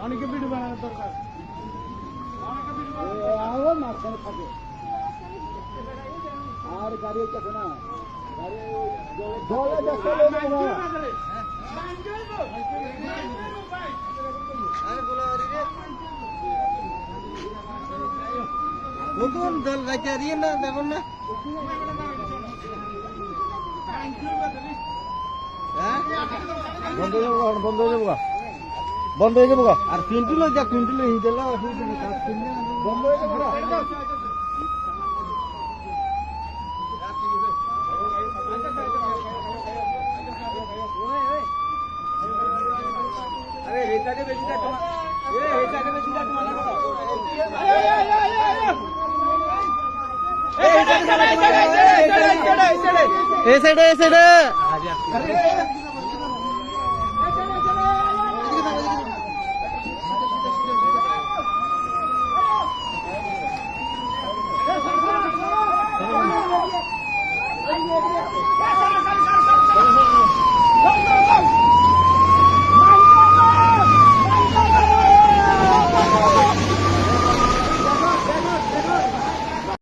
অনেকে ভিডিও বানানোর দরকার মাঝখানে থাকে আর গাড়ি হচ্ছে না জলে যাচ্ছে নতুন জল গাইতে দিয়ে না দেখুন না বন্ধ হয়ে যাবো বন্ধ হয়ে যাবো বন্ধ হয়ে যাবো আর কুইন্টুল যা কুইন্টুল হিদিল বন্ধ হয়ে যাবো আরে রেটাকে বেশি যা তোমার রেটাকে বেশি যা তোমার এই সাইডে